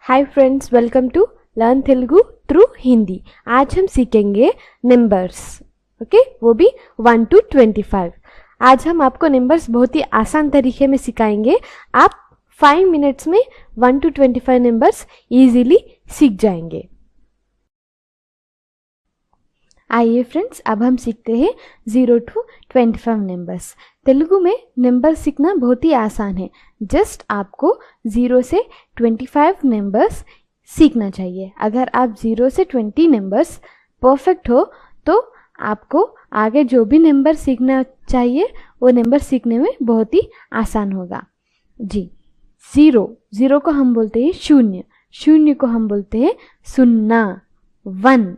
Hi friends, welcome to learn Telugu through Hindi. आज हम सीखेंगे नंबर्स, ओके, वो भी 1 to 25। आज हम आपको नंबर्स बहुत ही आसान तरीके में सिखाएंगे। आप 5 मिनट्स में 1 to 25 नंबर्स इजीली सीख जाएंगे। आइए फ्रेंड्स, अब हम सीखते हैं 0 to 25 नंबर्स। तेलुगु में नंबर सीखना बहुत ही आसान है। जस्ट आपको 0 से 25 नंबर्स सीखना चाहिए। अगर आप 0 से 20 नंबर्स परफेक्ट हो तो आपको आगे जो भी नंबर सीखना चाहिए वो नंबर सीखने में बहुत ही आसान होगा। जी, 0 को हम बोलते हैं शून्य, शून्य को हम बोलते हैं सुन्ना। 1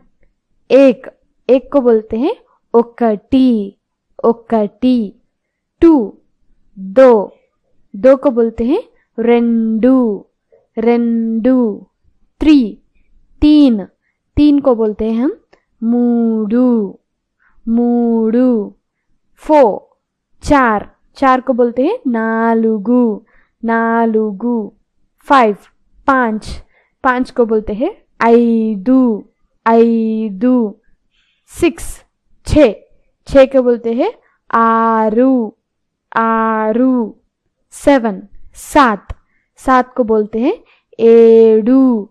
एक को बोलते हैं ओकटी, ओकटी। 2 को बोलते हैं रेंडू, रेंडू। 3 को बोलते हैं हम मूडू, मूडू। 4 को बोलते हैं नालुगु, नालुगु। 5 को बोलते हैं आइदू, आइदू। 6 को बोलते हैं आरू, आरू। 7 को बोलते हैं एडू,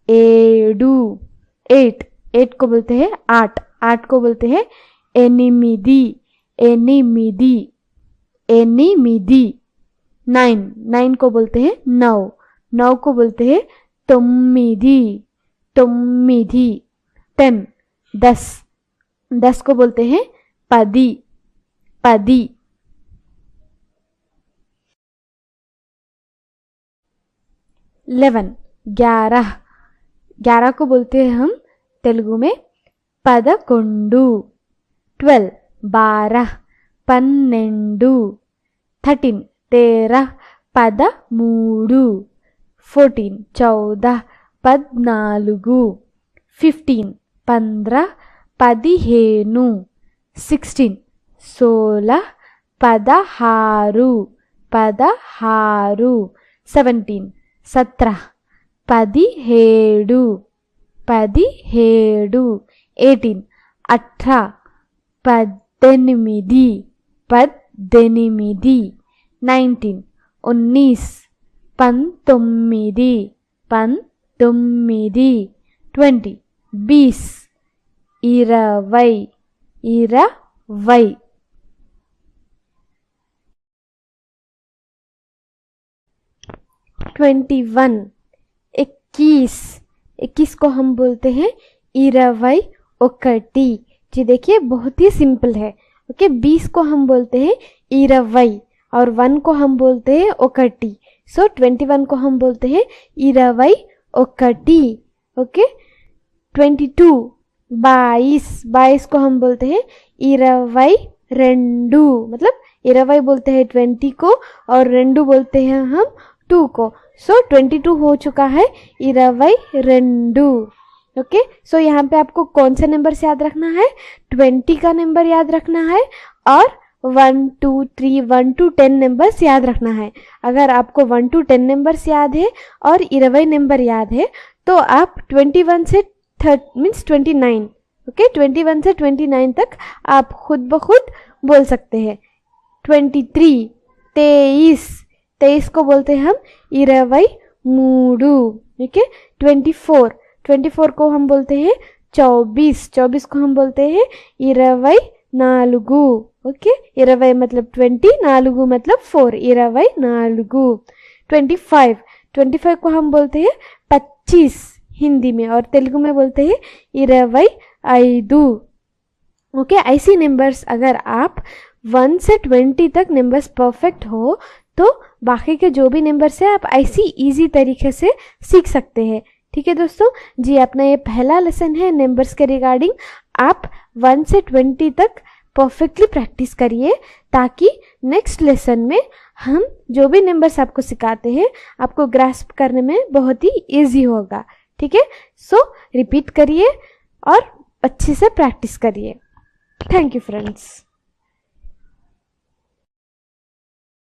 एडू। 8 को बोलते हैं आठ को बोलते हैं एनिमिदी, एनिमिदी, एनिमिदी। 9 को बोलते हैं नौ को बोलते हैं तोम्मिदी, तोम्मिदी। 10 को बोलते हैं पदी, पदी। 11 को बोलते हैं हम तेलुगु में पदकोंडू। 12 पन्नेंडू। 13 पदमूडू। 14 पद्नालुगु। 15 पदिहेनु। 16 पदहारू, पदहारू। 17 पदिहेडू, पदिहेडू। 18 पद्देनिमिदी, पद्देनिमिदी। 19 पंतोम्मिदी, पंतोम्मिदी। 20 इरवै, इरवै। 21 21 को हम बोलते हैं इरवै ओकटी। जी देखिए, बहुत ही सिंपल है। ओके, 20 को हम बोलते हैं इरवै और 1 को हम बोलते हैं ओकटी। सो 21 को हम बोलते हैं इरवै ओकटी। ओके, 22 को हम बोलते हैं इरवै रेंडू। मतलब इरवै बोलते हैं 20 को और रेंडू बोलते हैं हम 2 को। सो 22 हो चुका है इरवै रेंडू। ओके, सो यहाँ पे आपको कौन सा नंबर याद रखना है? 20 का नंबर याद रखना है और 1 2 3 1 to 10 नंबर्स याद रखना है। अगर आपको 1 to 10 नंबर्स याद है और इरवै नंबर याद है तो आप 21 से 29, ओके, 21 से 29 तक आप खुद ब खुद बोल सकते हैं। 23 को बोलते हैं हम इरवै मूडू। ओके, 24 को हम बोलते हैं 24 को हम बोलते हैं इरवै नालुगु। ओके, इरवै मतलब 20, नालुगु मतलब 4, इरवै नालुगु। 25 को हम बोलते हैं 25 हिंदी में और तेलुगु में बोलते हैं इरवै आइदू। ओके, ऐसी नंबर्स अगर आप 1 से 20 तक नंबर्स परफेक्ट हो तो बाकी के जो भी नंबर्स है आप ऐसी इजी तरीके से सीख सकते हैं। ठीक है दोस्तों, जी अपना ये पहला लेसन है नंबर्स के रिगार्डिंग। आप 1 से 20 तक परफेक्टली प्रैक्टिस करिए ताकि नेक्स्ट लेसन में हम जो भी नंबर्स आपको सिखाते हैं आपको ग्रास्प करने में बहुत ही इजी होगा। ठीक है, सो रिपीट करिए और अच्छे से प्रैक्टिस करिए। Thank you friends.